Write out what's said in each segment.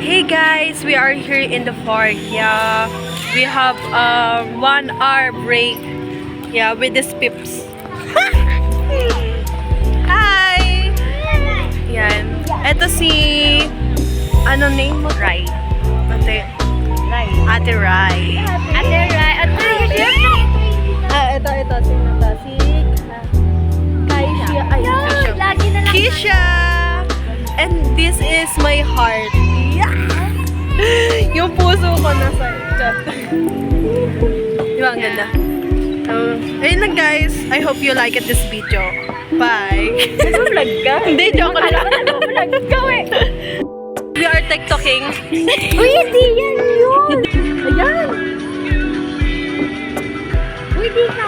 Hey guys, we are here in the park. Yeah, we have a 1 hour break. Yeah, with the pips. Hi! Yan. Ito si... Ano name mo? Rai. Ate Rai. Ate Rai. Ate Rai. Ate Rai. Ito. Sino to? Si... Kaisha. Ay, Lagi na lang. Kisha! And this is my heart. Yeah! Yung puso ko nasa chat. Di ba ang ganda? Ayun lang guys. I hope you like this video. Bye! Nag-vlog ka? Hindi, joke lang. Nag-vlog ka eh. We are TikToking. Uy, hindi yan yun. Ayan! Uy, di ka.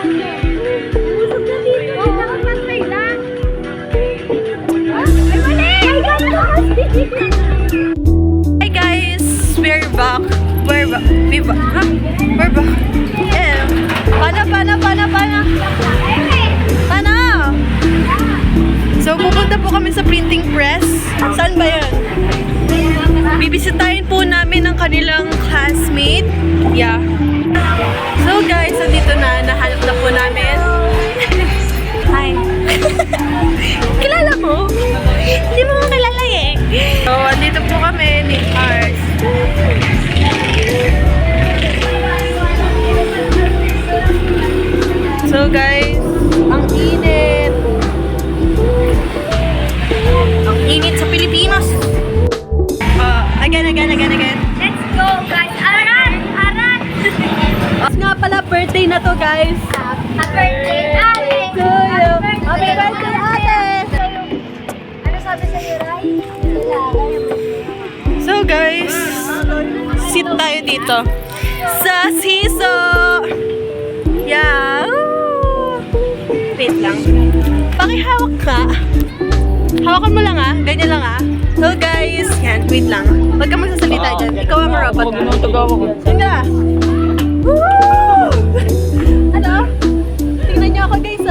Usog na dito. Nakapantay lang. Ay, mali! Ay, ganito kasi. Hi guys! We're back. We're back. We're back. Yeah. Paano? So, pupunta po kami sa printing press. Saan ba yun? Bibisitahin po namin ang kanilang classmate. Yeah. So guys, nandito na. Nahanap na po namin. Hi. Kilala mo? Hindi mo nga kilala eh. So, andito po kami ni Ars. So guys, ang init. Ang init sa Pilipinas. Again. Let's go, guys. Aran! Nga pala, birthday na to guys. Happy birthday, ate! Happy birthday, ate! Ano sabi sa'yo, Rai? So guys, sit tayo dito sa siso. Yeah. Wait lang. Pakihawak ka. Hawakan mo lang ganyan lang So guys, yan, wait lang. Huwag ka magsasalita dyan. Ikaw ang robot. Yan ka. Woo! Ano? Tingnan niyo ako guys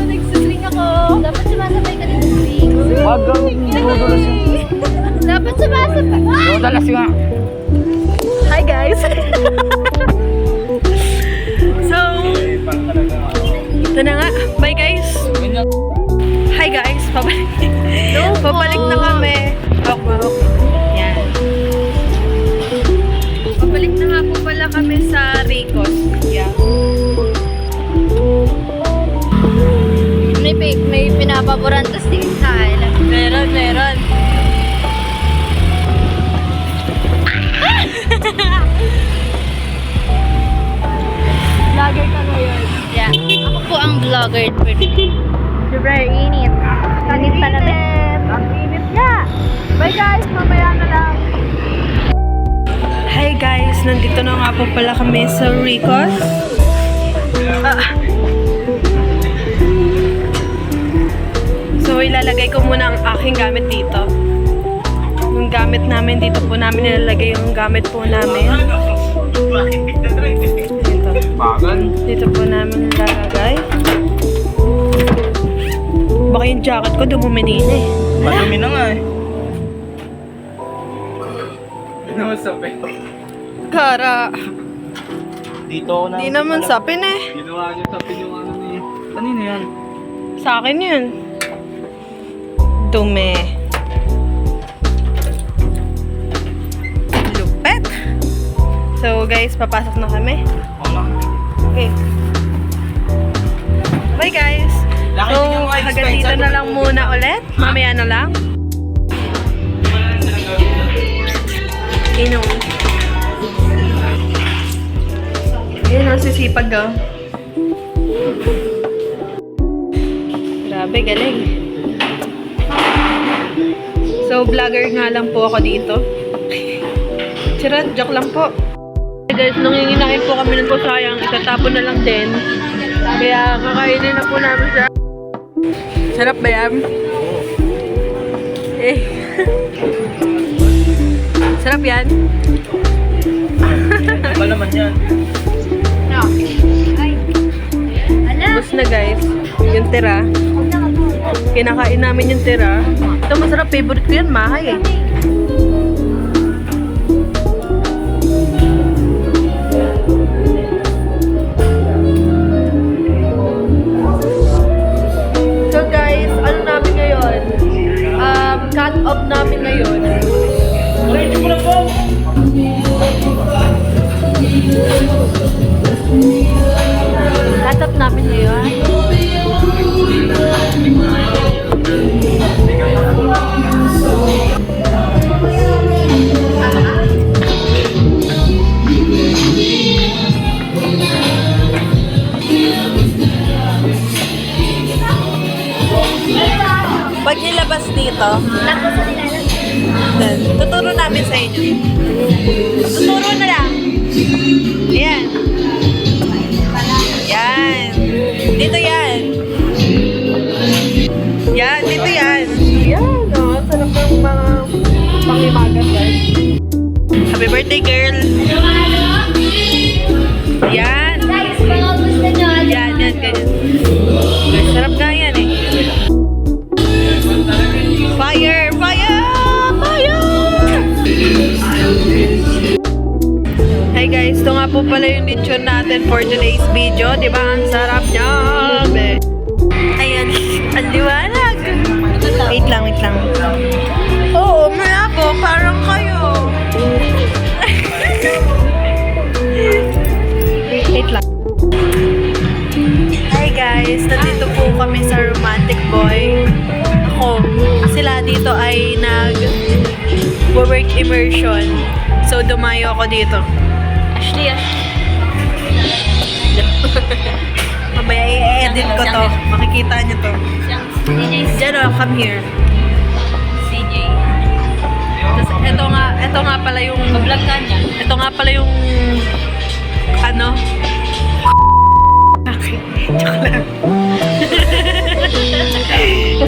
nagsiswing ako. Dapat sumasabay ka din sa swing. Dapat sumasabay. Dalas nga. Hi guys! So, ito na nga. Bye guys! Hi guys! Pabalik na kami. Yan. Pabalik na nga po pala kami sa Ricos. Yeah. May pinapaboran tas tingin sa island. Meron. Vlogger ka ngayon. Yeah. Ako po ang vlogger for super init. Init pa namin. Ang init nga. Bye guys, mamaya na lang. Hi guys, nandito na nga po pala kami sa Ricos. So ilalagay ko muna ang aking gamit dito. Yung gamit namin, dito po namin nilalagay yung gamit po namin. Dito po namin nilalagay. Baka yung jacket ko dumumini na eh. Madumi na nga eh. Ano masapin? Kara. Dito ako na. Di naman sapin eh. Ginawa niyo sapin yung ano ni... Kanino yan? Sa akin yun. Dumi. Lupet. So guys, papasok na kami. Wala. Okay. Bye guys. So hanggang dito na lang muna ulit. Mamaya na lang. Inom. Ayun, nasisipag daw. Grabe, galing. So, vlogger nga lang po ako dito. Charot, joke lang po. Guys, nanginginain po kami ng sayang. Itatapon na lang din. Kaya kakainin na po namin siya. Sarap ba yan? Sarap yan? Ba naman yan? No. Ay. Ala. Tapos na guys, yung tira. Kinakain namin yung tira. Ito masarap, favorite ko yan, mahay eh. Pag nilabas dito, Tapos sa nilalagay. then, tuturo namin sa inyo. Tuturo na lang. Ayan. Yan. Dito yan. Yan, dito yan. Yan, oh. Sarap ng mga pangimagan, guys. Happy birthday, girl. Yan. Guys, mga gusto nyo. Yan, yan, ganyan. Sarap nga yan eh. Fire! Fire! Fire! Hey guys, ito nga po pala yung lechon natin for today's video. Diba? Ang sarap niya. Ayan, ang liwanag. Wait lang, wait lang. Oo, malabo. Parang kayo. Wait lang. Hi guys, nandito po kami sa Romantic Boy. Ako, sila dito ay nag-work immersion. So, dumayo ako dito. Ashley. Mamaya i-edit ko to. Makikita niyo to. Diyan o, come here. CJ. Tapos, ito nga pala yung... Mag-vlog ka niya. Ito nga pala yung... Ano? Okay. Joke lang.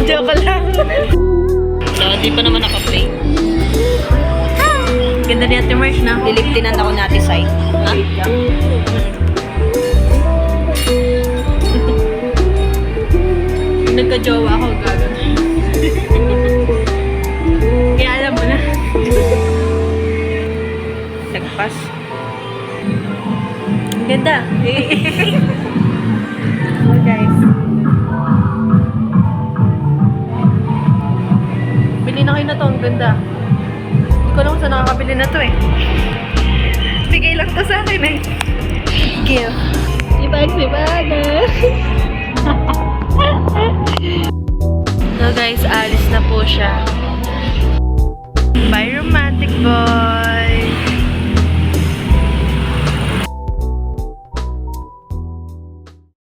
Joke lang. So, di pa naman naka-play. Ganda ni Ate Marsh na. Liliptinan ako natin side. Ha? Nagka-jowa ako, gago. Kaya alam mo na. Nagpas. Ang ganda. Oh, guys. Bili na kayo na to. Ang ganda. Hindi ko alam kung saan nakakabili na to eh. Bigay lang to sa akin eh. Give. Sibag-sibaga. So guys, alis na po siya. Bye, Romantic Boy!